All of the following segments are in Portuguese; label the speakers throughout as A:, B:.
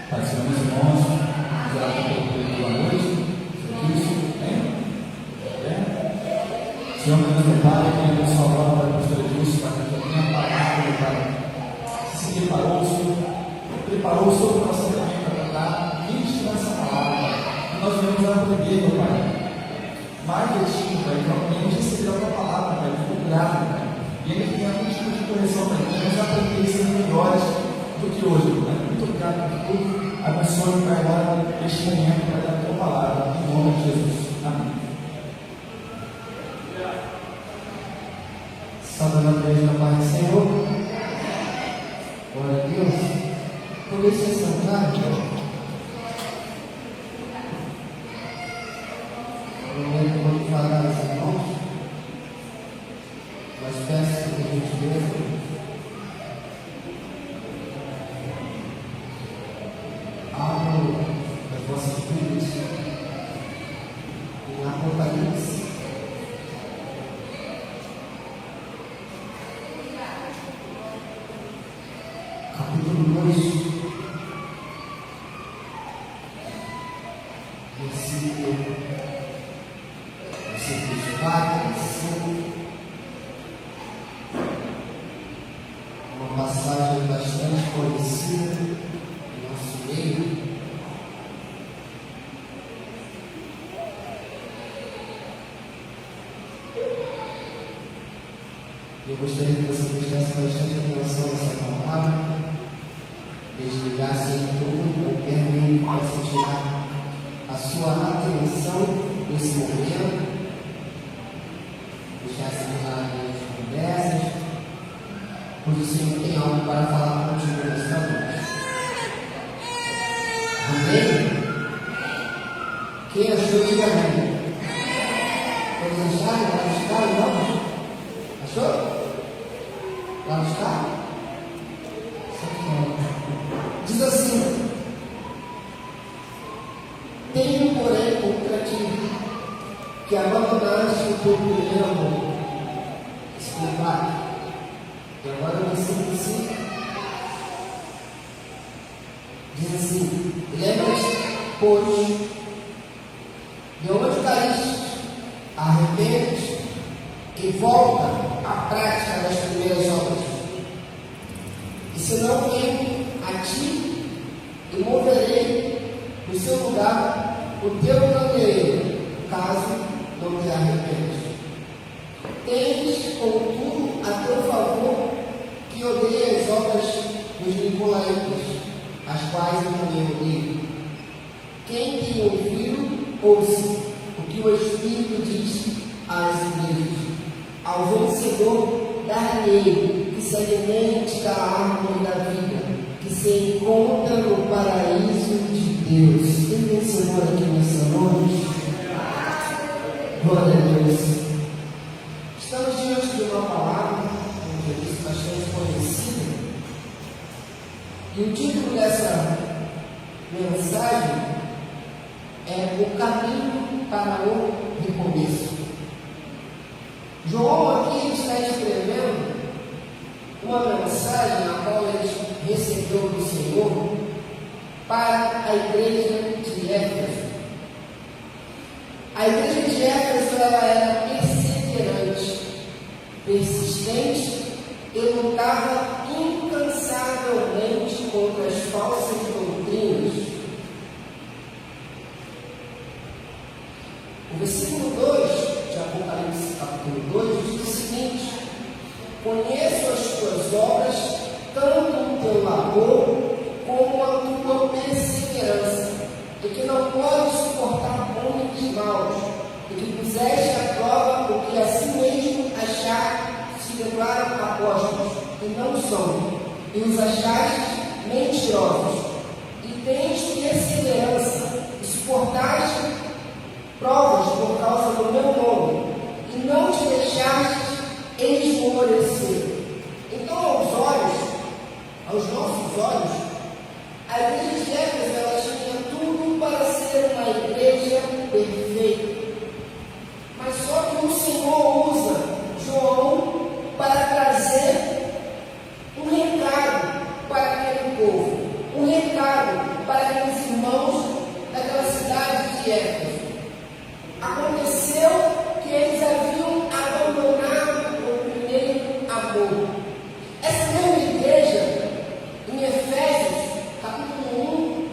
A: Pai, Senhor, meus irmãos, vamos orar pelo boa noite, Senhor Cristo, amém? Senhor, meu Pai, queremos salvar para a pastora Dilson, para que a minha palavra, meu Pai, se preparou, Senhor, preparou o seu coração também para cantar, ministrar essa palavra, e nós vamos aprender, meu Pai, mais de Ti, Pai, para podermos receber a Tua palavra, Pai, ficou grave, Pai, e ainda que tenha algum tipo de correção, Pai, vamos aprender a ser melhores do que hoje, Pai. Muito obrigado por tudo. Abençoe, Pai, agora este momento para dar a Tua palavra, em nome de Jesus. Amém.
B: Saudando a igreja da paz do Senhor. Glória a Deus. Comece a sentar, no momento que eu vou falar aos irmãos, mas peço que a gente veja. Abro as vossas Bíblias em Apocalipse, capítulo 2, versículos 4 e 5, uma passagem bastante conhecida em nosso meio. Eu gostaria que você prestasse bastante atenção nessa palavra, desligasse em tudo, qualquer meio que possa tirar a sua atenção nesse momento, deixasse de lado as conversas, pois o Senhor tem algo para falar contigo nesta noite. Amém? Quem achou, diga amém. Todos acharam? Lá está, irmãos? Achou? Lá está? Diz assim: tenho, porém, contra ti que abandonaste o teu primeiro amor. Explicar. E agora o versículo 5 diz assim: lembra-te, pois, de onde caíste, arrepende-te e volta à prática das primeiras obras. E se não venho a ti, e moverei no seu lugar o teu candeeiro, caso não te arrependas. Tens, contudo, a teu favor que odeia as obras dos nicolaítas, as quais eu também odeio. Quem tem ouvido, ouça o que o Espírito diz às igrejas. Ao vencedor, dar-lhe que se alimente da árvore da vida, que se encontra no paraíso de Deus. Tem vencedor aqui nessa noite? Glória a Deus. Estamos diante de uma palavra, como eu disse, bastante conhecida. E o título dessa mensagem é O Caminho para o Recomeço. João aqui está escrevendo uma mensagem a qual ele recebeu do Senhor para a igreja de Éfeso. A igreja de Éfeso ela era perseverante, persistente e lutava incansavelmente contra as falsas doutrinas. O versículo 2 de Apocalipse, capítulo 2, diz o seguinte: conheço as tuas obras, tanto o teu labor como a tua perseverança, e que não podes suportar homens maus, e que puseste à prova o que a si mesmo achar se declaram apóstolos, e não são, e os achaste mentirosos, e tens perseverança, e suportaste provas por causa do meu nome, e não te deixaste esmorecer. Então, aos nossos olhos, a igreja de Éfeso ela tinha tudo para ser uma igreja perfeita. Mas só que o Senhor usa João para trazer um recado para aquele povo, um recado para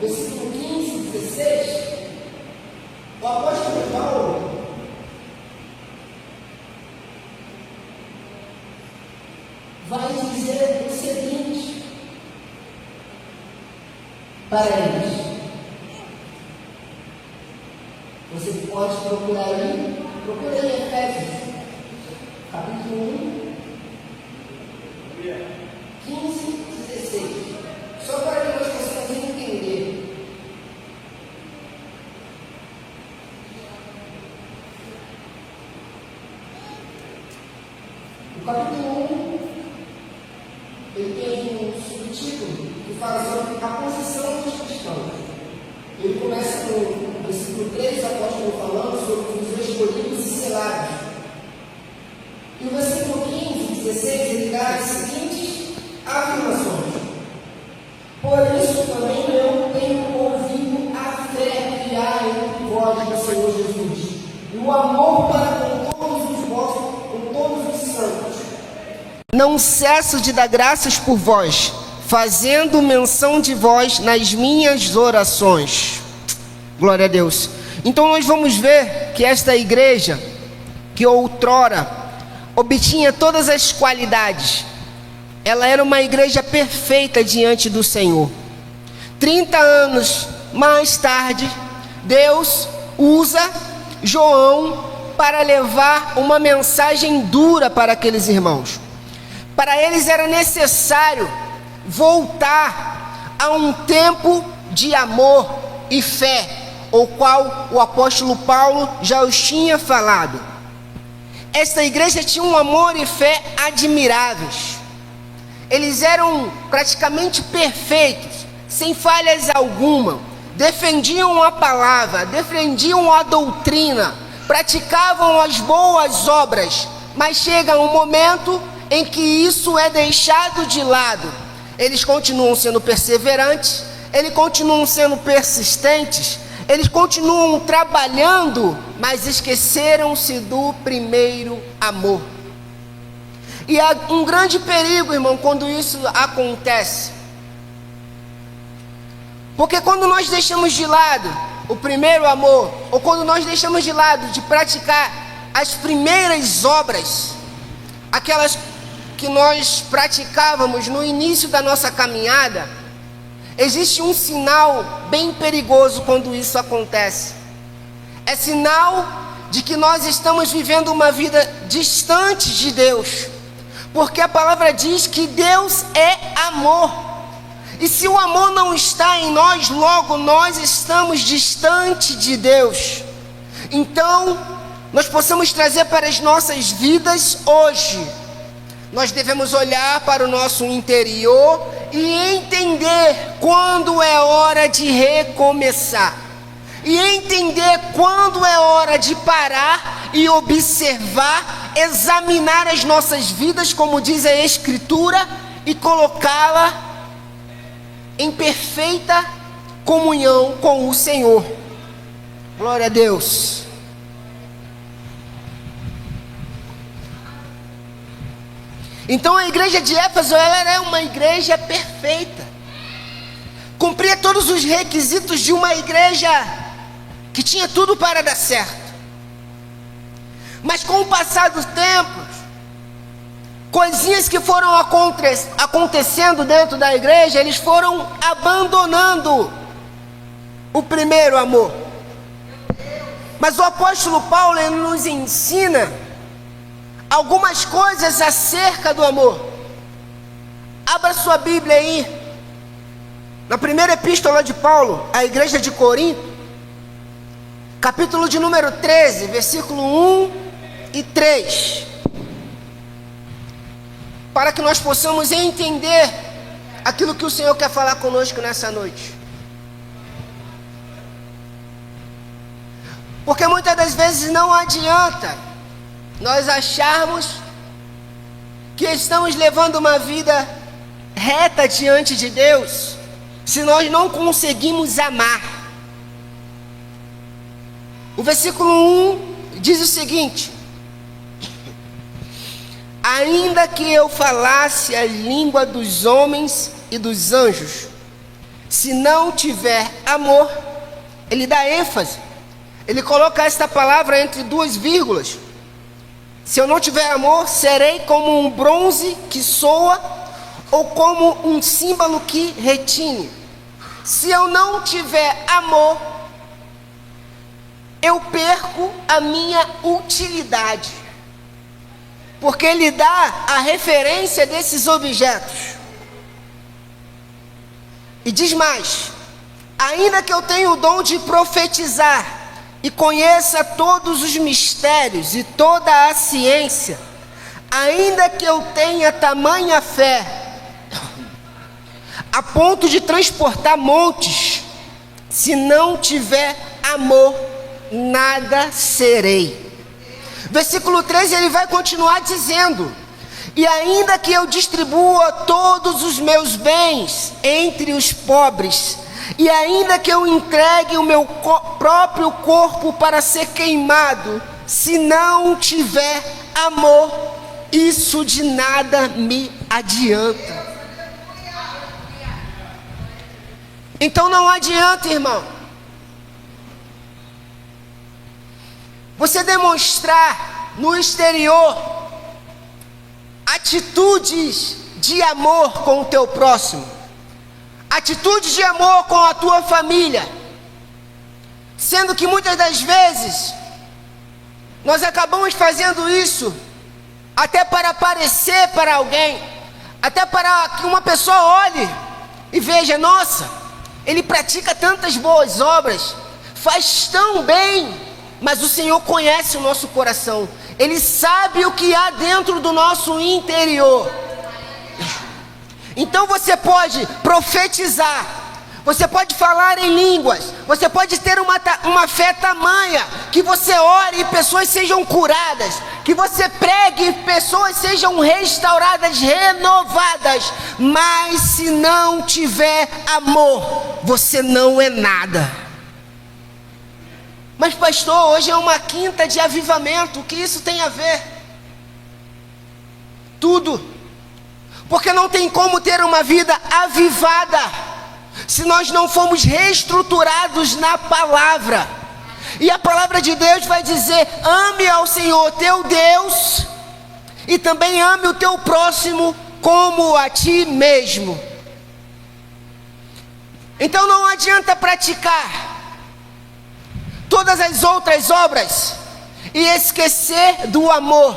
B: versículo 15 e 16, o apóstolo Paulo vai dizer o seguinte para eles. Você pode procurar aí, procura aí Efésios, capítulo 1, 15 e 16. Só para que nós possamos entender. O capítulo 1, ele tem um subtítulo que fala sobre a posição dos cristãos. Ele começa no versículo 3, o apóstolo falando sobre os escolhidos e selados. E o versículo 15 e 16, ele dá as seguintes afirmações. Por isso também eu tenho ouvido a fé que há entre vós do Senhor Jesus, e o amor para com todos os vossos, com todos os santos. Não cesso de dar graças por vós, fazendo menção de vós nas minhas orações. Glória a Deus. Então nós vamos ver que esta igreja, que outrora obtinha todas as qualidades, ela era uma igreja perfeita diante do Senhor. 30 anos mais tarde, Deus usa João para levar uma mensagem dura para aqueles irmãos. Para eles era necessário voltar a um tempo de amor e fé, o qual o apóstolo Paulo já os tinha falado. Esta igreja tinha um amor e fé admiráveis. Eles eram praticamente perfeitos, sem falhas alguma. Defendiam a palavra, defendiam a doutrina, praticavam as boas obras. Mas chega um momento em que isso é deixado de lado. Eles continuam sendo perseverantes, eles continuam sendo persistentes, eles continuam trabalhando, mas esqueceram-se do primeiro amor. E há um grande perigo, irmão, quando isso acontece. Porque quando nós deixamos de lado o primeiro amor, ou quando nós deixamos de lado de praticar as primeiras obras, aquelas que nós praticávamos no início da nossa caminhada, existe um sinal bem perigoso quando isso acontece. É sinal de que nós estamos vivendo uma vida distante de Deus. Porque a palavra diz que Deus é amor. E se o amor não está em nós, logo nós estamos distante de Deus. Então, nós possamos trazer para as nossas vidas hoje. Nós devemos olhar para o nosso interior e entender quando é hora de recomeçar. E entender quando é hora de parar e observar, examinar as nossas vidas, como diz a Escritura, e colocá-la em perfeita comunhão com o Senhor. Glória a Deus. Então a igreja de Éfeso, ela era uma igreja perfeita. Cumpria todos os requisitos de uma igreja que tinha tudo para dar certo. Mas com o passar dos tempos, coisinhas que foram acontecendo dentro da igreja, eles foram abandonando o primeiro amor. Mas o apóstolo Paulo, ele nos ensina algumas coisas acerca do amor. Abra sua Bíblia aí, na primeira epístola de Paulo à igreja de Corinto, capítulo de número 13, versículo 1 e 3, para que nós possamos entender aquilo que o Senhor quer falar conosco nessa noite. Porque muitas das vezes não adianta nós acharmos que estamos levando uma vida reta diante de Deus, se nós não conseguimos amar. O versículo 1 diz o seguinte: ainda que eu falasse a língua dos homens e dos anjos, Se não tiver amor, ele dá ênfase. Ele coloca esta palavra entre duas vírgulas. Se eu não tiver amor, serei como um bronze que soa ou como um símbolo que retine. Se eu não tiver amor, eu perco a minha utilidade. Porque ele dá a referência desses objetos. E diz mais: ainda que eu tenha o dom de profetizar e conheça todos os mistérios e toda a ciência, ainda que eu tenha tamanha fé, a ponto de transportar montes, se não tiver amor, nada serei. Versículo 13, ele vai continuar dizendo: e ainda que eu distribua todos os meus bens entre os pobres, e ainda que eu entregue o meu próprio corpo para ser queimado, se não tiver amor, isso de nada me adianta. Então não adianta, irmão, você demonstrar no exterior atitudes de amor com o teu próximo, atitudes de amor com a tua família, sendo que muitas das vezes nós acabamos fazendo isso até para aparecer para alguém, até para que uma pessoa olhe e veja: nossa, ele pratica tantas boas obras, faz tão bem. Mas o Senhor conhece o nosso coração, Ele sabe o que há dentro do nosso interior. Então você pode profetizar, você pode falar em línguas, você pode ter uma fé tamanha que você ore e pessoas sejam curadas, que você pregue e pessoas sejam restauradas, renovadas, mas se não tiver amor, você não é nada. Mas pastor, hoje é uma quinta de avivamento, o que isso tem a ver? Tudo. Porque não tem como ter uma vida avivada se nós não formos reestruturados na palavra. E a palavra de Deus vai dizer: ame ao Senhor teu Deus e também ame o teu próximo como a ti mesmo. Então não adianta praticar todas as outras obras e esquecer do amor.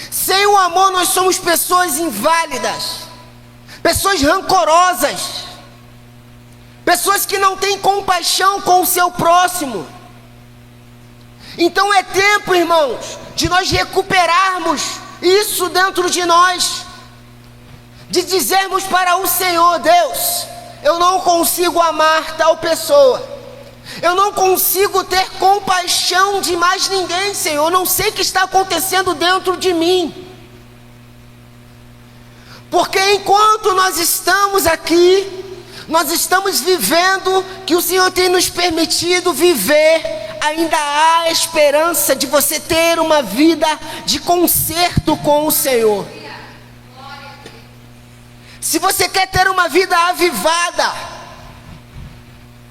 B: Sem o amor nós somos pessoas inválidas, pessoas rancorosas, pessoas que não têm compaixão com o seu próximo. Então é tempo, irmãos, de nós recuperarmos isso dentro de nós, de dizermos para o Senhor: Deus, eu não consigo amar tal pessoa, eu não consigo ter compaixão de mais ninguém, Senhor. Eu não sei o que está acontecendo dentro de mim. Porque enquanto nós estamos aqui, nós estamos vivendo que o Senhor tem nos permitido viver, ainda há esperança de você ter uma vida de conserto com o Senhor. Se você quer ter uma vida avivada,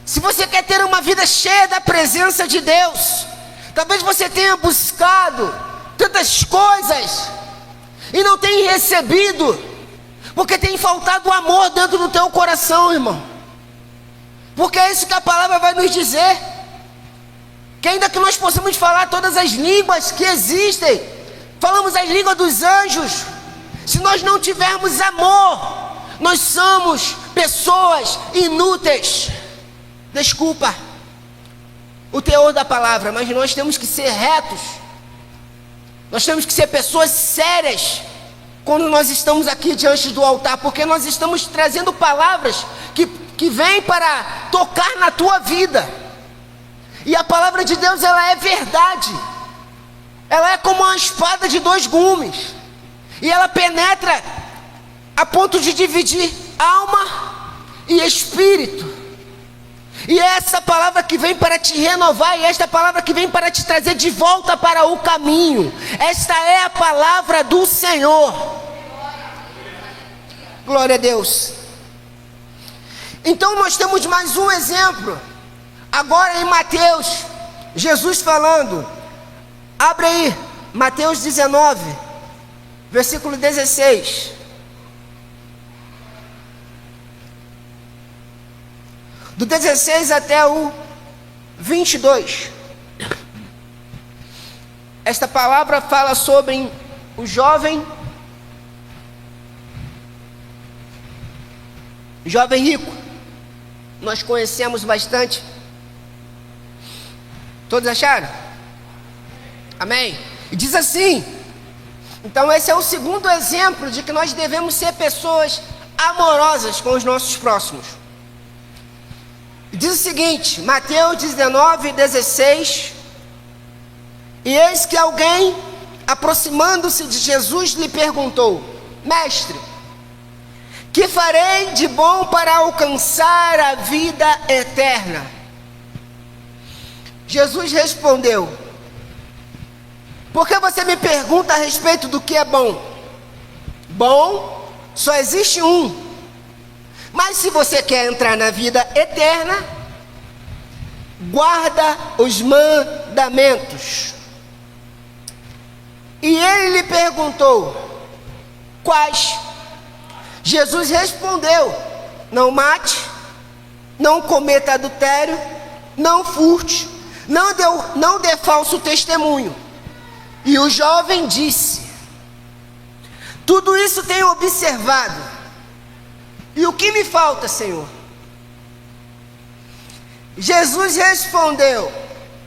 B: se você quer ter uma vida cheia da presença de Deus, talvez você tenha buscado tantas coisas e não tenha recebido, porque tem faltado amor dentro do teu coração, irmão. Porque é isso que a palavra vai nos dizer, que ainda que nós possamos falar todas as línguas que existem, falamos as línguas dos anjos, se nós não tivermos amor, nós somos pessoas inúteis. Desculpa o teor da palavra, mas nós temos que ser retos, nós temos que ser pessoas sérias quando nós estamos aqui diante do altar, porque nós estamos trazendo palavras que vêm para tocar na tua vida. E a palavra de Deus, ela é verdade, ela é como uma espada de dois gumes, e ela penetra a ponto de dividir alma e espírito. E é essa palavra que vem para te renovar, e esta palavra que vem para te trazer de volta para o caminho. Esta é a palavra do Senhor. Glória a Deus. Então nós temos mais um exemplo, agora em Mateus, Jesus falando, abre aí, Mateus 19, versículo 16, do 16 até o 22, esta palavra fala sobre o jovem rico, nós conhecemos bastante, todos acharam? Amém? E diz assim, então esse é o segundo exemplo de que nós devemos ser pessoas amorosas com os nossos próximos. Diz o seguinte, Mateus 19, 16, e eis que alguém, aproximando-se de Jesus, lhe perguntou, mestre, que farei de bom para alcançar a vida eterna? Jesus respondeu, por que você me pergunta a respeito do que é bom? Bom, só existe um. Mas se você quer entrar na vida eterna, guarda os mandamentos. E ele lhe perguntou, quais? Jesus respondeu, não mate, não cometa adultério, não furte, não dê falso testemunho. E o jovem disse, tudo isso tenho observado. E o que me falta, Senhor? Jesus respondeu,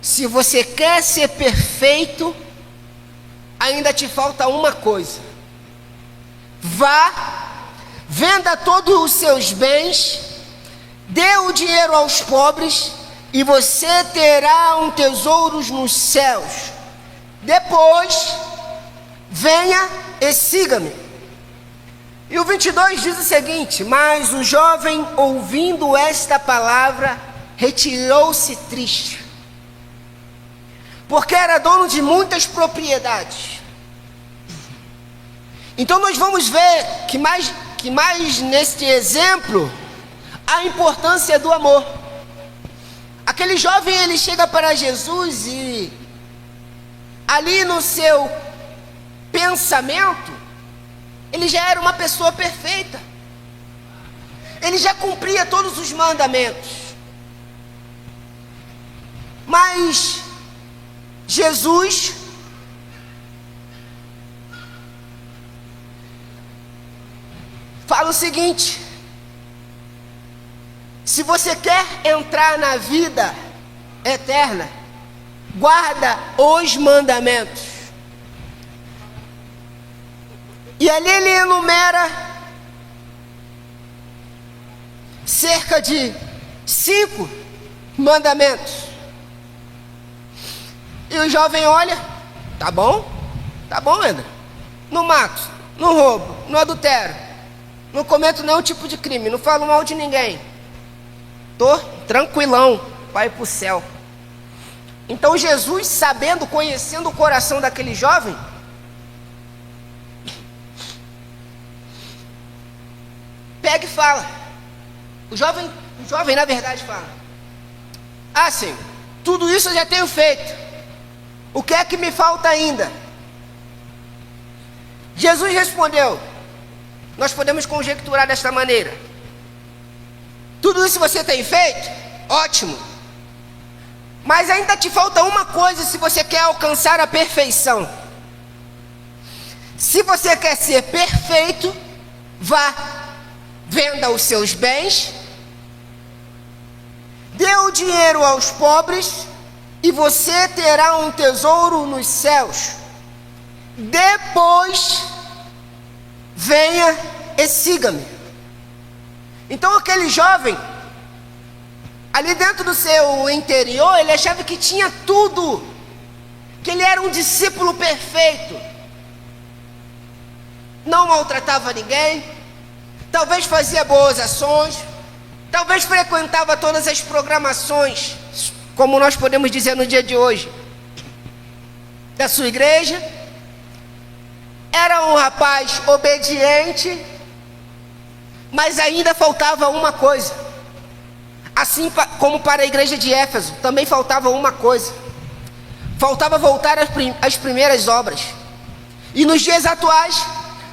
B: se você quer ser perfeito, ainda te falta uma coisa. Vá, venda todos os seus bens, dê o dinheiro aos pobres, e você terá um tesouro nos céus. Depois, venha e siga-me. E o 22 diz o seguinte, mas o jovem, ouvindo esta palavra, retirou-se triste, porque era dono de muitas propriedades. Então nós vamos ver que mais neste exemplo, a importância do amor. Aquele jovem, ele chega para Jesus e ali no seu pensamento, ele já era uma pessoa perfeita. Ele já cumpria todos os mandamentos. Mas Jesus fala o seguinte, se você quer entrar na vida eterna, guarda os mandamentos. E ali ele enumera cerca de 5 mandamentos. E o jovem olha, tá bom, André. Não mato, não roubo, não adultero, não cometo nenhum tipo de crime, não falo mal de ninguém. Tô tranquilão para ir para o céu. Então Jesus, sabendo, conhecendo o coração daquele jovem, pega e fala. O jovem na verdade fala, ah, Senhor, tudo isso eu já tenho feito, o que é que me falta ainda? Jesus respondeu, nós podemos conjecturar desta maneira, tudo isso você tem feito? Ótimo, mas ainda te falta uma coisa se você quer alcançar a perfeição. Se você quer ser perfeito, vá, venda os seus bens, dê o dinheiro aos pobres, e você terá um tesouro nos céus. Depois, venha e siga-me. Então aquele jovem, ali dentro do seu interior, ele achava que tinha tudo, que ele era um discípulo perfeito, não maltratava ninguém, talvez fazia boas ações, talvez frequentava todas as programações, como nós podemos dizer no dia de hoje, da sua igreja, era um rapaz obediente, mas ainda faltava uma coisa, Assim como para a igreja de Éfeso, também faltava uma coisa: faltava voltar às primeiras obras. E nos dias atuais,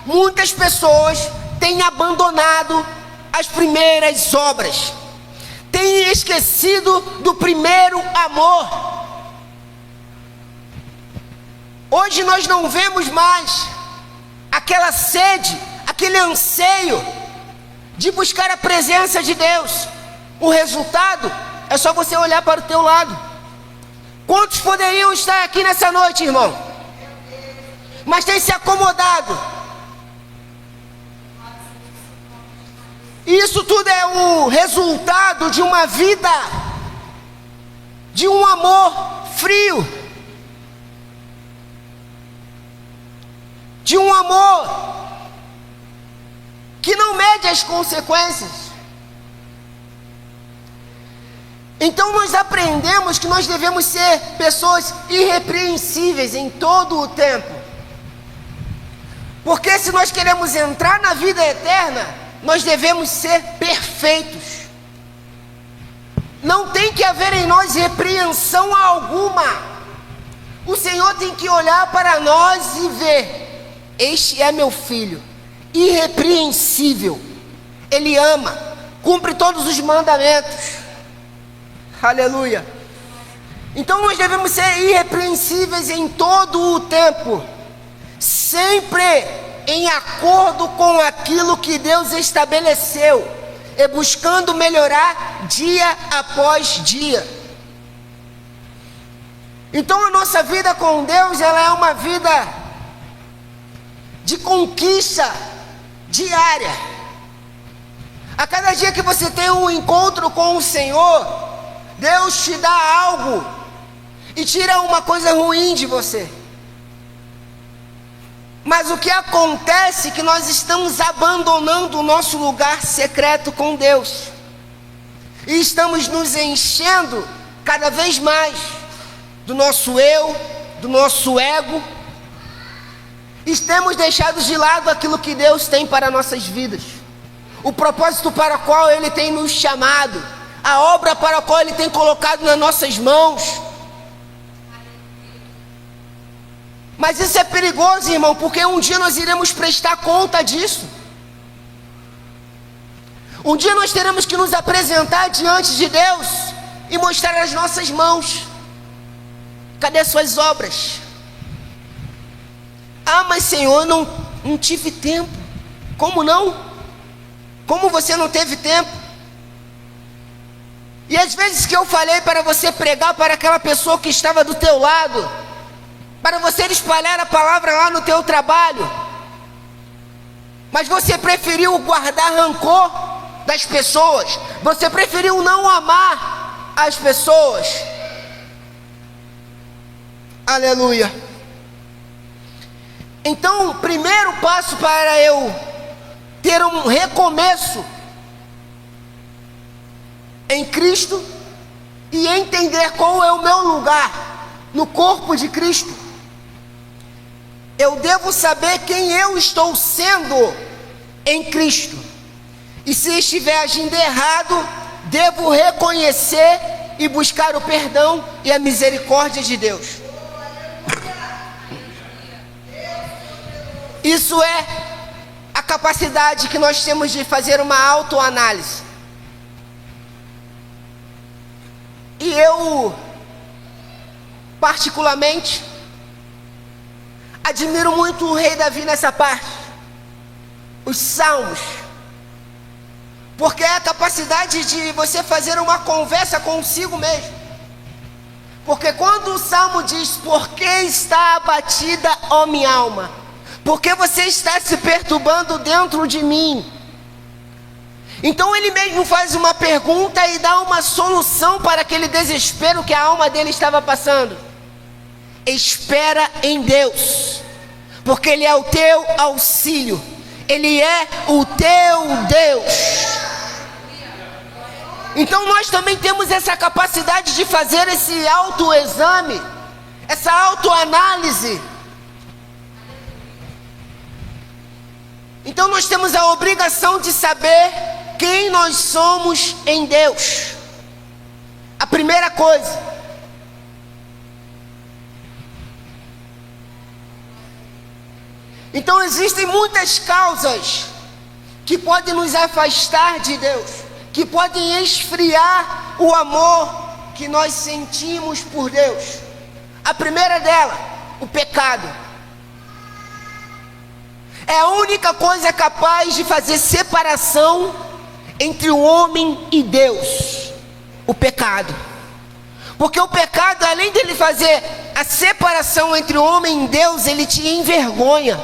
B: muitas pessoas têm abandonado as primeiras obras, têm esquecido do primeiro amor. Hoje nós não vemos mais aquela sede, aquele anseio de buscar a presença de Deus. O resultado é só você olhar para o teu lado. Quantos poderiam estar aqui nessa noite, irmão? Mas tem se acomodado. Isso tudo é o resultado de uma vida, de um amor frio, de um amor que não mede as consequências. Então nós aprendemos que nós devemos ser pessoas irrepreensíveis em todo o tempo. Porque se nós queremos entrar na vida eterna, nós devemos ser perfeitos. Não tem que haver em nós repreensão alguma. O Senhor tem que olhar para nós e ver: este é meu filho, irrepreensível. Ele ama, cumpre todos os mandamentos. Aleluia. Então nós devemos ser irrepreensíveis em todo o tempo, sempre em acordo com aquilo que Deus estabeleceu, e buscando melhorar dia após dia. Então a nossa vida com Deus, ela é uma vida de conquista diária. A cada dia que você tem um encontro com o Senhor, Deus te dá algo e tira uma coisa ruim de você. Mas o que acontece é que nós estamos abandonando o nosso lugar secreto com Deus, e estamos nos enchendo cada vez mais do nosso eu, do nosso ego. E temos deixado de lado aquilo que Deus tem para nossas vidas, o propósito para o qual Ele tem nos chamado, a obra para a qual Ele tem colocado nas nossas mãos. Mas isso é perigoso, irmão, porque um dia nós iremos prestar conta disso. Um dia nós teremos que nos apresentar diante de Deus e mostrar as nossas mãos. Cadê as suas obras? Ah, mas Senhor, não tive tempo. Como não? Como você não teve tempo? E às vezes que eu falei para você pregar para aquela pessoa que estava do teu lado, para você espalhar a palavra lá no teu trabalho, mas você preferiu guardar rancor das pessoas, você preferiu não amar as pessoas. Aleluia. Então, o primeiro passo para eu ter um recomeço em Cristo e entender qual é o meu lugar no corpo de Cristo, eu devo saber quem eu estou sendo em Cristo. E se estiver agindo errado, devo reconhecer e buscar o perdão e a misericórdia de Deus. Isso é a capacidade que nós temos de fazer uma autoanálise. E eu, particularmente, admiro muito o rei Davi nessa parte, os salmos, porque é a capacidade de você fazer uma conversa consigo mesmo. Porque quando o salmo diz: por que está abatida, ó minha alma? Por que você está se perturbando dentro de mim? Então ele mesmo faz uma pergunta e dá uma solução para aquele desespero que a alma dele estava passando. Espera em Deus, porque Ele é o teu auxílio, Ele é o teu Deus. Então nós também temos essa capacidade de fazer esse autoexame, essa autoanálise. Então nós temos a obrigação de saber quem nós somos em Deus. A primeira coisa. Então existem muitas causas que podem nos afastar de Deus, que podem esfriar o amor que nós sentimos por Deus. A primeira dela, o pecado. É a única coisa capaz de fazer separação entre o homem e Deus. O pecado. Porque o pecado, além dele fazer a separação entre o homem e Deus, ele te envergonha.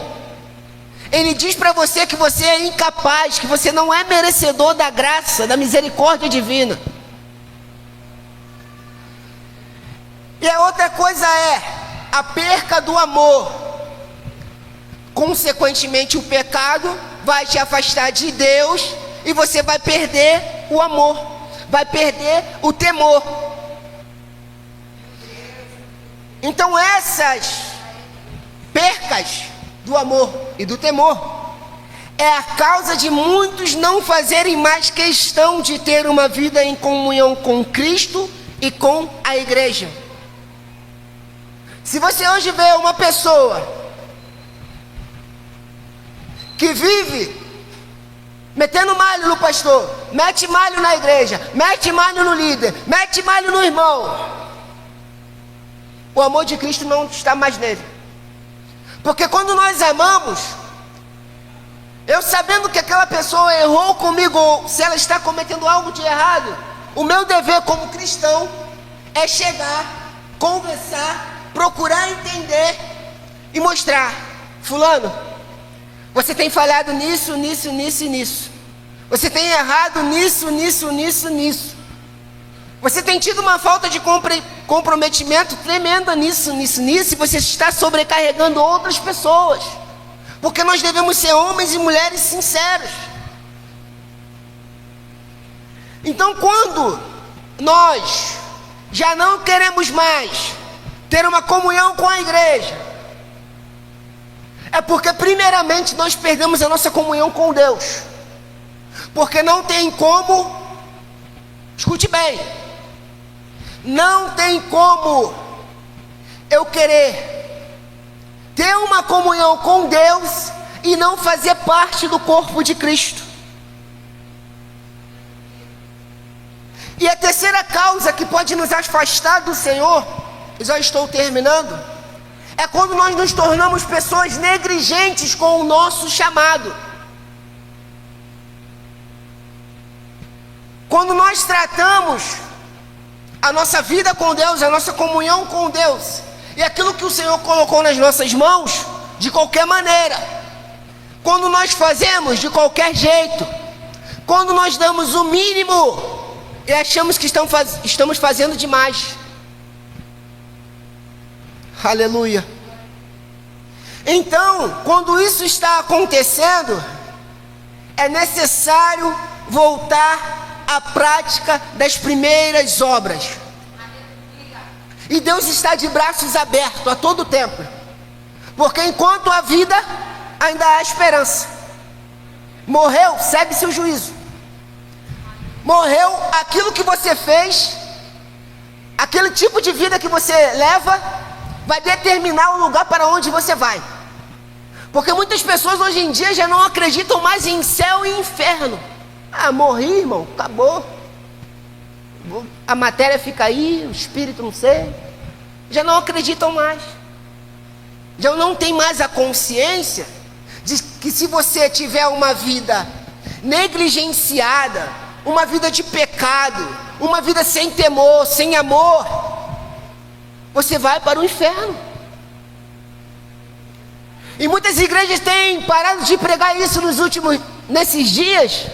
B: Ele diz para você que você é incapaz, que você não é merecedor da graça, da misericórdia divina. E a outra coisa é a perca do amor. Consequentemente, o pecado vai te afastar de Deus e você vai perder o amor, vai perder o temor. Então essas percas do amor e do temor é a causa de muitos não fazerem mais questão de ter uma vida em comunhão com Cristo e com a igreja. Se você hoje vê uma pessoa que vive metendo malho no pastor, mete malho na igreja, mete malho no líder, mete malho no irmão, o amor de Cristo não está mais nele. Porque quando nós amamos, eu sabendo que aquela pessoa errou comigo, ou se ela está cometendo algo de errado, o meu dever como cristão é chegar, conversar, procurar entender e mostrar: fulano, você tem falhado nisso, nisso, nisso e nisso. Você tem errado nisso, nisso, nisso, nisso. Você tem tido uma falta de comprometimento tremenda nisso, nisso, nisso, e você está sobrecarregando outras pessoas. Porque nós devemos ser homens e mulheres sinceros. Então, quando nós já não queremos mais ter uma comunhão com a igreja, é porque primeiramente nós perdemos a nossa comunhão com Deus. Porque não tem como, escute bem, não tem como eu querer ter uma comunhão com Deus e não fazer parte do corpo de Cristo. E a terceira causa que pode nos afastar do Senhor, eu já estou terminando, é quando nós nos tornamos pessoas negligentes com o nosso chamado. Quando nós tratamos a nossa vida com Deus, a nossa comunhão com Deus, e aquilo que o Senhor colocou nas nossas mãos, de qualquer maneira, quando nós fazemos de qualquer jeito, quando nós damos o mínimo e achamos que estamos fazendo demais. Aleluia. Então, quando isso está acontecendo, é necessário voltar à prática das primeiras obras. E Deus está de braços abertos a todo tempo, porque enquanto há vida, ainda há esperança. Morreu, segue-se o juízo. Morreu, aquilo que você fez, aquele tipo de vida que você leva, vai determinar o lugar para onde você vai. Porque muitas pessoas hoje em dia já não acreditam mais em céu e inferno. Ah, morri, irmão, acabou. A matéria fica aí, o espírito não sei. Já não acreditam mais. Já não tem mais a consciência de que se você tiver uma vida negligenciada, uma vida de pecado, uma vida sem temor, sem amor, você vai para o inferno. E muitas igrejas têm parado de pregar isso nesses dias,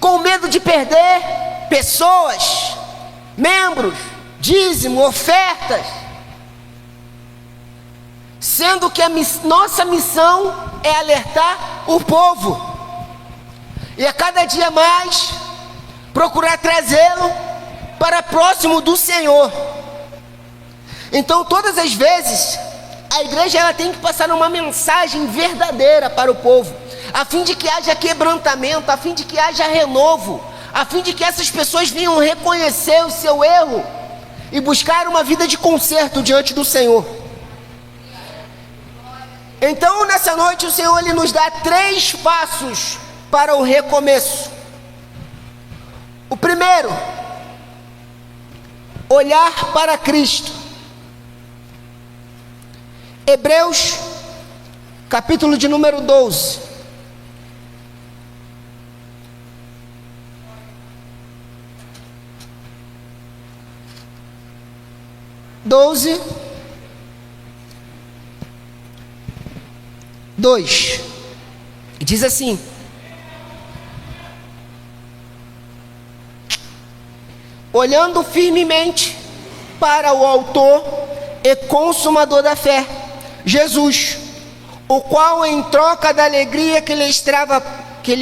B: com medo de perder pessoas, membros, dízimo, ofertas, sendo que nossa missão é alertar o povo, e a cada dia mais procurar trazê-lo para próximo do Senhor. Então, todas as vezes, a igreja ela tem que passar uma mensagem verdadeira para o povo, a fim de que haja quebrantamento, a fim de que haja renovo, a fim de que essas pessoas venham reconhecer o seu erro e buscar uma vida de conserto diante do Senhor. Então, nessa noite, o Senhor ele nos dá 3 passos para o recomeço. O primeiro, olhar para Cristo. Hebreus, capítulo de número 12. Diz assim: olhando firmemente para o autor e consumador da fé, Jesus, o qual em troca da alegria que lhe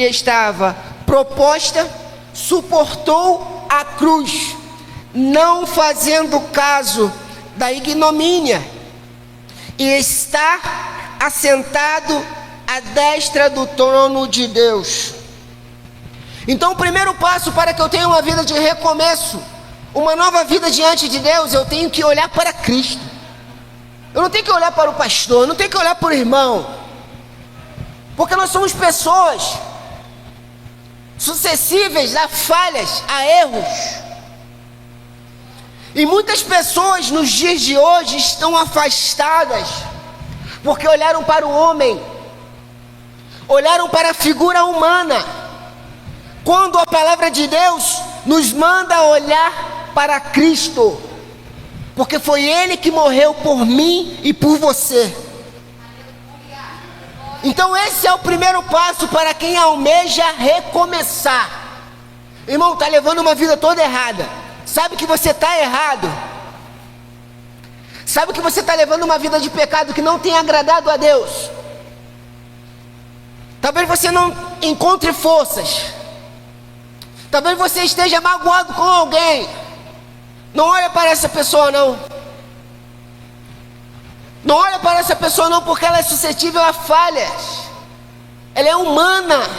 B: estava proposta, suportou a cruz, não fazendo caso da ignomínia, e está assentado à destra do trono de Deus. Então, o primeiro passo para que eu tenha uma vida de recomeço, uma nova vida diante de Deus, eu tenho que olhar para Cristo. Eu não tenho que olhar para o pastor, eu não tenho que olhar para o irmão, porque nós somos pessoas suscetíveis a falhas, a erros. E muitas pessoas nos dias de hoje estão afastadas, porque olharam para o homem, olharam para a figura humana, quando a palavra de Deus nos manda olhar para Cristo, porque foi Ele que morreu por mim e por você. Então esse é o primeiro passo para quem almeja recomeçar. Irmão, está levando uma vida toda errada, sabe que você está errado, sabe que você está levando uma vida de pecado que não tem agradado a Deus. Talvez você não encontre forças, talvez você esteja magoado com alguém. Não olha para essa pessoa não. Não olha para essa pessoa não, porque ela é suscetível a falhas. Ela é humana.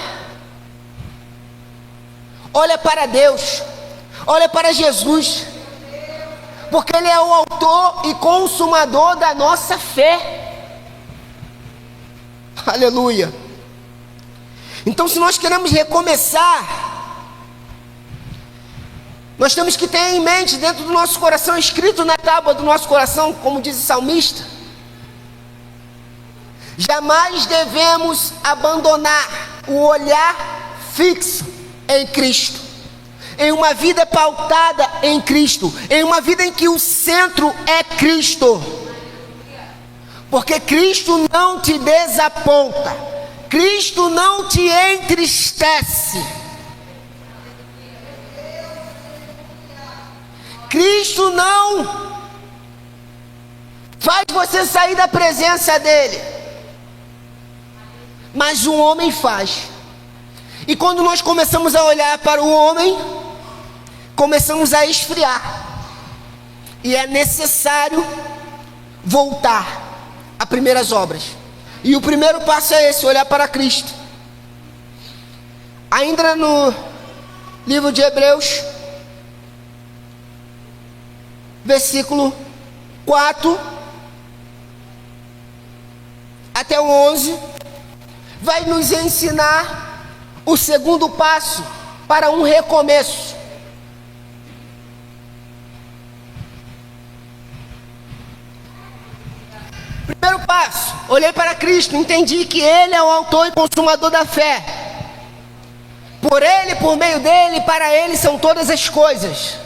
B: Olha para Deus. Olha para Jesus. Porque Ele é o autor e consumador da nossa fé. Aleluia. Então, se nós queremos recomeçar, nós temos que ter em mente, dentro do nosso coração, escrito na tábua do nosso coração, como diz o salmista, jamais devemos abandonar o olhar fixo em Cristo, em uma vida pautada em Cristo, em uma vida em que o centro é Cristo, porque Cristo não te desaponta, Cristo não te entristece, Cristo não faz você sair da presença dEle, mas o homem faz. E quando nós começamos a olhar para o homem, começamos a esfriar, e é necessário voltar a primeiras obras. E o primeiro passo é esse, olhar para Cristo. Ainda no livro de Hebreus, versículo 4 até o 11, vai nos ensinar o segundo passo para um recomeço. Primeiro passo, olhei para Cristo, entendi que Ele é o autor e consumador da fé. Por Ele, por meio dEle, para Ele são todas as coisas.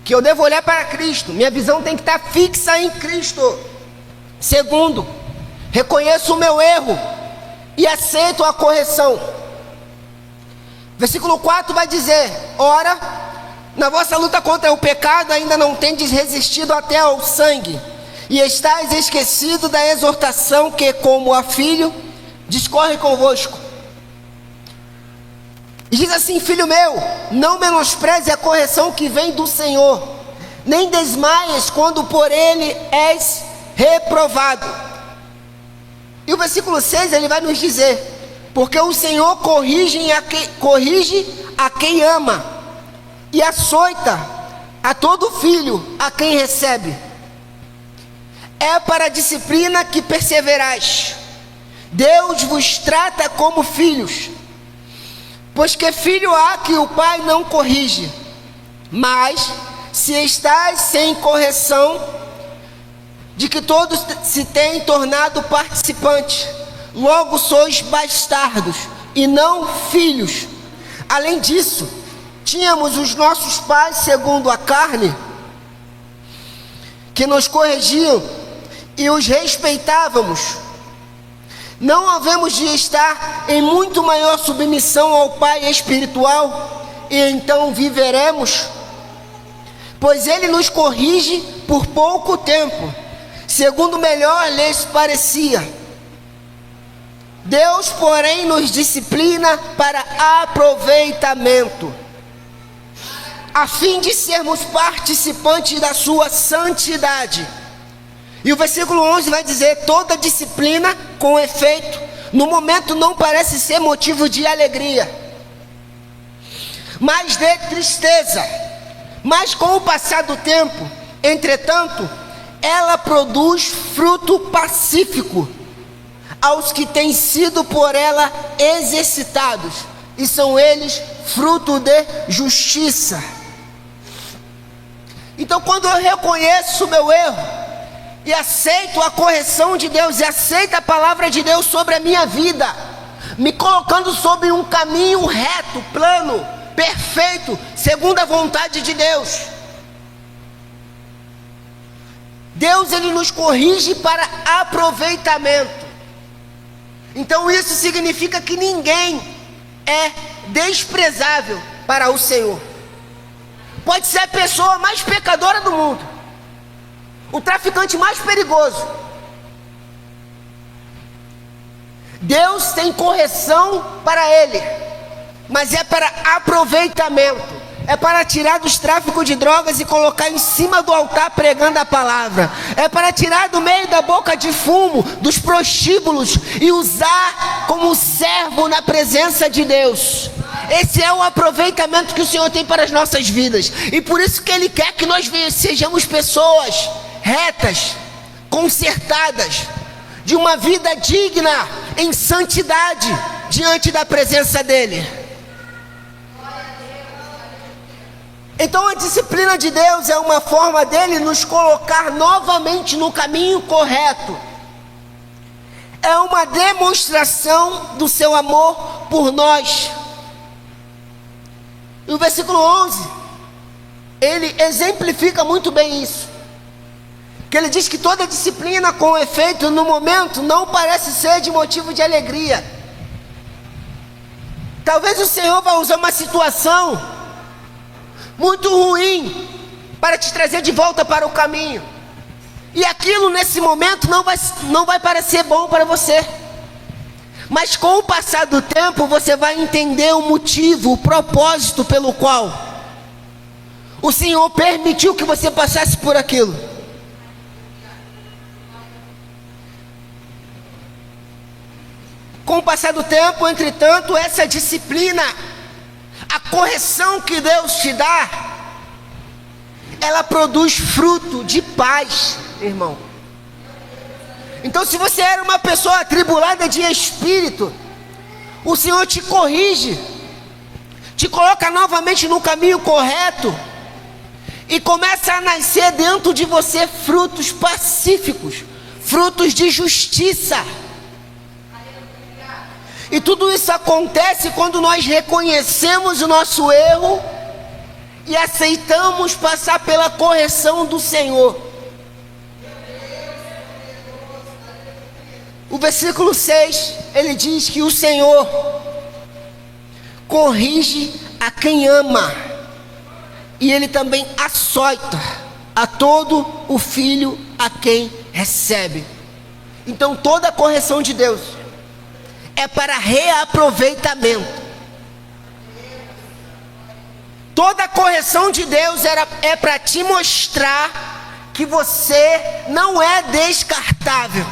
B: Que eu devo olhar para Cristo, minha visão tem que estar fixa em Cristo. Segundo, reconheço o meu erro e aceito a correção. Versículo 4 vai dizer: ora, na vossa luta contra o pecado ainda não tendes resistido até ao sangue, e estáis esquecido da exortação que, como a filho, discorre convosco. E diz assim: filho meu, não menospreze a correção que vem do Senhor, nem desmaies quando por Ele és reprovado. E o versículo 6 ele vai nos dizer: Porque o Senhor corrige a quem ama, e açoita a todo filho a quem recebe. É para a disciplina que perseverais. Deus vos trata como filhos. Pois que filho há que o pai não corrige? Mas, se estáis sem correção, de que todos se têm tornado participantes, logo sois bastardos, e não filhos. Além disso, tínhamos os nossos pais segundo a carne, que nos corrigiam, e os respeitávamos. Não havemos de estar em muito maior submissão ao Pai espiritual, e então viveremos? Pois Ele nos corrige por pouco tempo, segundo melhor lhes parecia. Deus, porém, nos disciplina para aproveitamento, a fim de sermos participantes da sua santidade. E o versículo 11 vai dizer: toda disciplina, com efeito, no momento não parece ser motivo de alegria, mas de tristeza. Mas com o passar do tempo, entretanto, ela produz fruto pacífico aos que têm sido por ela exercitados, e são eles fruto de justiça. Então, quando eu reconheço o meu erro, e aceito a correção de Deus, e aceito a palavra de Deus sobre a minha vida, me colocando sobre um caminho reto, plano, perfeito, segundo a vontade de Deus. Deus, Ele nos corrige para aproveitamento. Então isso significa que ninguém é desprezável para o Senhor. Pode ser a pessoa mais pecadora do mundo, o traficante mais perigoso. Deus tem correção para ele, mas é para aproveitamento, é para tirar dos tráficos de drogas e colocar em cima do altar pregando a palavra, é para tirar do meio da boca de fumo, dos prostíbulos, e usar como servo na presença de Deus. Esse é o aproveitamento que o Senhor tem para as nossas vidas, e por isso que Ele quer que nós sejamos pessoas retas, consertadas, de uma vida digna, em santidade, diante da presença dEle. Então a disciplina de Deus é uma forma dEle nos colocar novamente no caminho correto. É uma demonstração do seu amor por nós. E o versículo 11, ele exemplifica muito bem isso. Que ele diz que toda disciplina com efeito no momento não parece ser de motivo de alegria. Talvez o Senhor vai usar uma situação muito ruim para te trazer de volta para o caminho, e aquilo nesse momento não vai parecer bom para você, mas com o passar do tempo você vai entender o motivo, o propósito pelo qual o Senhor permitiu que você passasse por aquilo. Com o passar do tempo, entretanto, essa disciplina, a correção que Deus te dá, ela produz fruto de paz, irmão. Então, se você era uma pessoa atribulada de espírito, o Senhor te corrige, te coloca novamente no caminho correto, e começa a nascer dentro de você frutos pacíficos, frutos de justiça. E tudo isso acontece quando nós reconhecemos o nosso erro e aceitamos passar pela correção do Senhor. O versículo 6, ele diz que o Senhor corrige a quem ama, e Ele também açoita a todo o filho a quem recebe. Então toda a correção de Deus é para reaproveitamento. Toda a correção de Deus é para te mostrar que você não é descartável,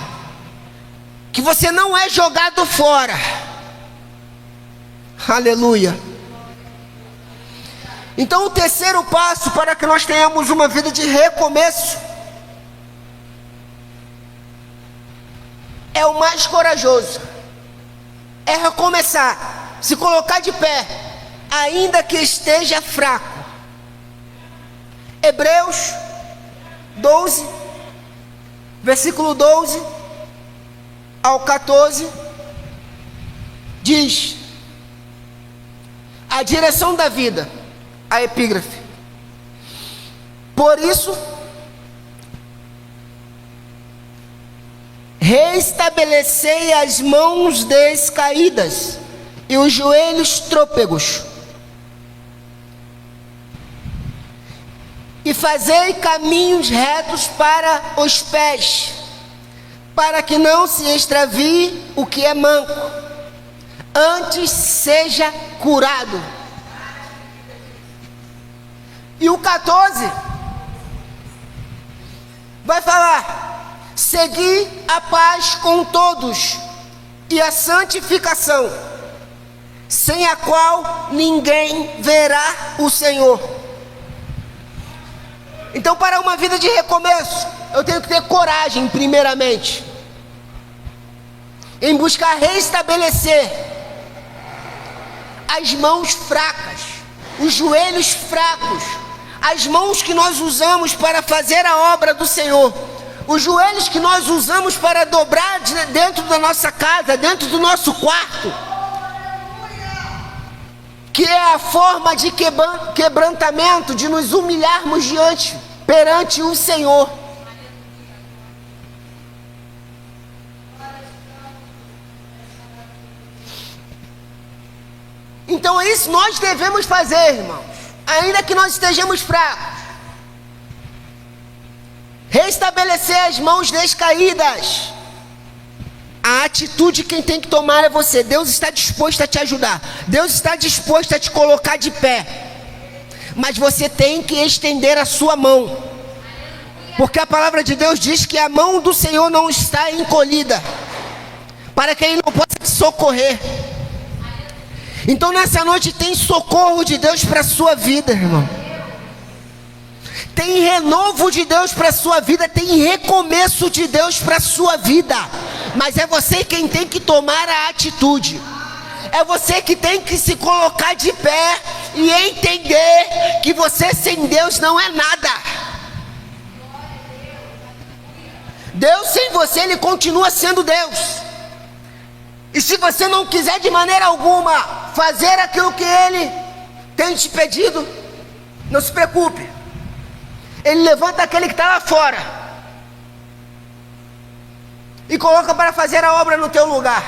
B: que você não é jogado fora, Aleluia. Então o terceiro passo para que nós tenhamos uma vida de recomeço é o mais corajoso. É recomeçar, se colocar de pé, ainda que esteja fraco. Hebreus 12, versículo 12 ao 14, diz: a direção da vida, a epígrafe. Por isso, reestabelecei as mãos descaídas e os joelhos trôpegos, e fazei caminhos retos para os pés, para que não se extravie o que é manco, antes seja curado. E o 14 vai falar: segui a paz com todos e a santificação, sem a qual ninguém verá o Senhor. Então, para uma vida de recomeço, eu tenho que ter coragem, primeiramente, em buscar restabelecer as mãos fracas, os joelhos fracos, as mãos que nós usamos para fazer a obra do Senhor, os joelhos que nós usamos para dobrar dentro da nossa casa, dentro do nosso quarto, que é a forma de quebrantamento, de nos humilharmos perante o Senhor. Então isso nós devemos fazer, irmãos, ainda que nós estejamos fracos. Restabelecer as mãos descaídas. A atitude quem tem que tomar é você. Deus está disposto a te ajudar, Deus está disposto a te colocar de pé, mas você tem que estender a sua mão, porque a palavra de Deus diz que a mão do Senhor não está encolhida, para que Ele não possa te socorrer. Então nessa noite tem socorro de Deus para a sua vida, irmão. Tem renovo de Deus para a sua vida, tem recomeço de Deus para a sua vida. Mas é você quem tem que tomar a atitude. É você que tem que se colocar de pé e entender que você sem Deus não é nada. Deus sem você, Ele continua sendo Deus. E se você não quiser de maneira alguma fazer aquilo que Ele tem te pedido, não se preocupe. Ele levanta aquele que está lá fora e coloca para fazer a obra no teu lugar.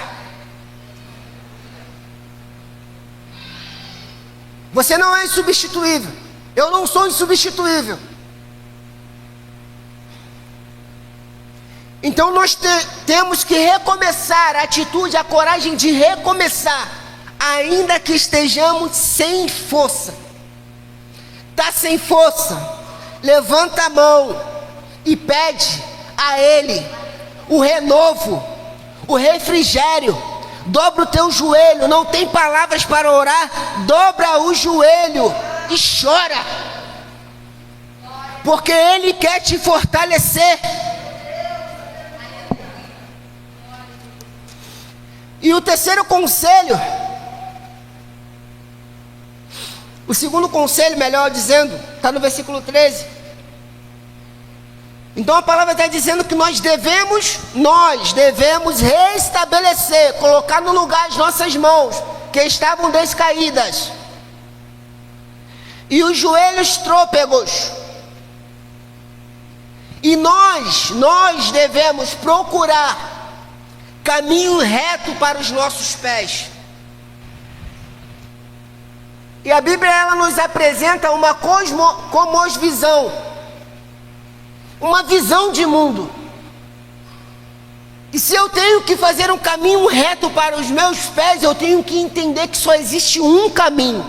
B: Você não é insubstituível. Eu não sou insubstituível. Então nós temos que recomeçar, a atitude, a coragem de recomeçar, ainda que estejamos sem força. Está sem força? Levanta a mão e pede a Ele o renovo, o refrigério. Dobra o teu joelho, não tem palavras para orar, dobra o joelho e chora, porque Ele quer te fortalecer. E o terceiro conselho, o segundo conselho, melhor dizendo, está no versículo 13. Então a palavra está dizendo que nós devemos restabelecer, colocar no lugar as nossas mãos, que estavam descaídas, e os joelhos trôpegos. E nós devemos procurar caminho reto para os nossos pés. E a Bíblia, ela nos apresenta uma cosmovisão, uma visão de mundo. E se eu tenho que fazer um caminho reto para os meus pés, eu tenho que entender que só existe um caminho.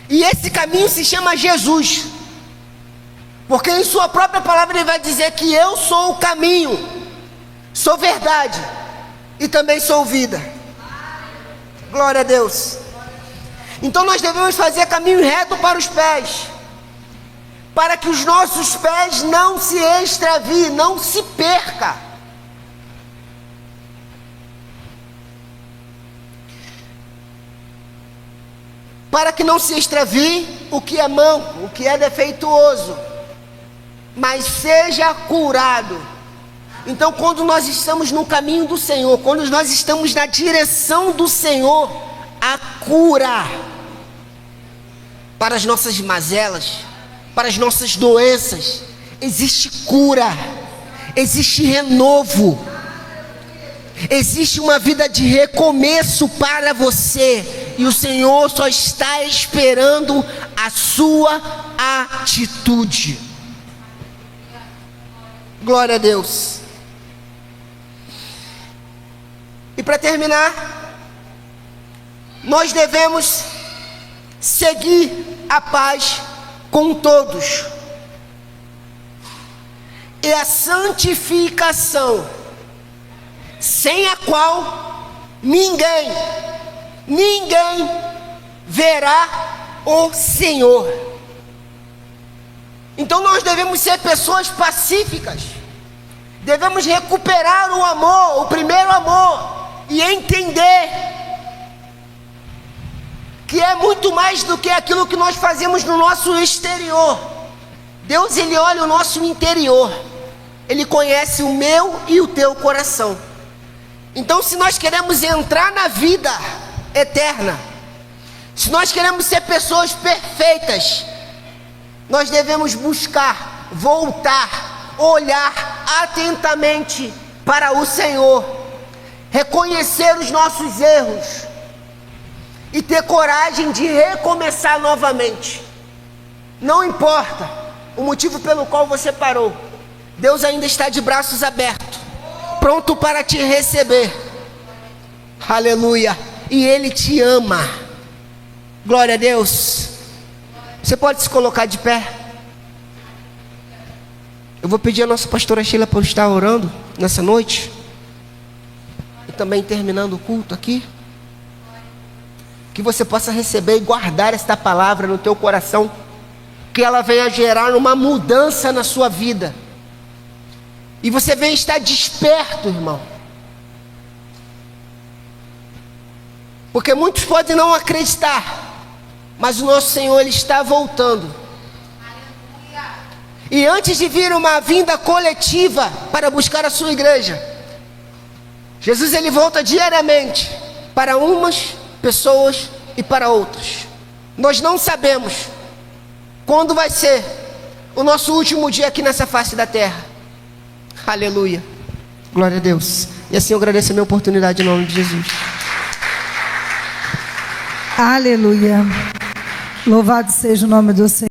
B: E esse caminho se chama Jesus. Porque em sua própria palavra Ele vai dizer que eu sou o caminho, sou verdade e também sou vida. Glória a Deus. Então nós devemos fazer caminho reto para os pés, para que os nossos pés não se extraviem, não se perca. Para que não se extravie o que é manco, o que é defeituoso, mas seja curado. Então, quando nós estamos no caminho do Senhor, quando nós estamos na direção do Senhor, há cura para as nossas mazelas, para as nossas doenças. Existe cura, existe renovo, existe uma vida de recomeço para você. E o Senhor só está esperando a sua atitude. Glória a Deus. E para terminar, nós devemos seguir a paz com todos e a santificação, sem a qual ninguém verá o Senhor. Então nós devemos ser pessoas pacíficas, devemos recuperar o amor, o primeiro amor, e entender que é muito mais do que aquilo que nós fazemos no nosso exterior. Deus, Ele olha o nosso interior, Ele conhece o meu e o teu coração. Então, se nós queremos entrar na vida eterna, se nós queremos ser pessoas perfeitas, nós devemos buscar, voltar, olhar atentamente para o Senhor, reconhecer os nossos erros e ter coragem de recomeçar novamente. Não importa o motivo pelo qual você parou, Deus ainda está de braços abertos, pronto para te receber. Aleluia. E Ele te ama. Glória a Deus. Você pode se colocar de pé. Eu vou pedir a nossa pastora Sheila para estar orando nessa noite, e também terminando o culto aqui, que você possa receber e guardar esta palavra no teu coração, que ela venha gerar uma mudança na sua vida, e você venha estar desperto, irmão, porque muitos podem não acreditar, mas o nosso Senhor, Ele está voltando. E antes de vir uma vinda coletiva para buscar a sua igreja, Jesus, Ele volta diariamente para umas pessoas e para outras. Nós não sabemos quando vai ser o nosso último dia aqui nessa face da terra. Aleluia. Glória a Deus. E assim eu agradeço a minha oportunidade em nome de Jesus.
C: Aleluia. Louvado seja o nome do Senhor.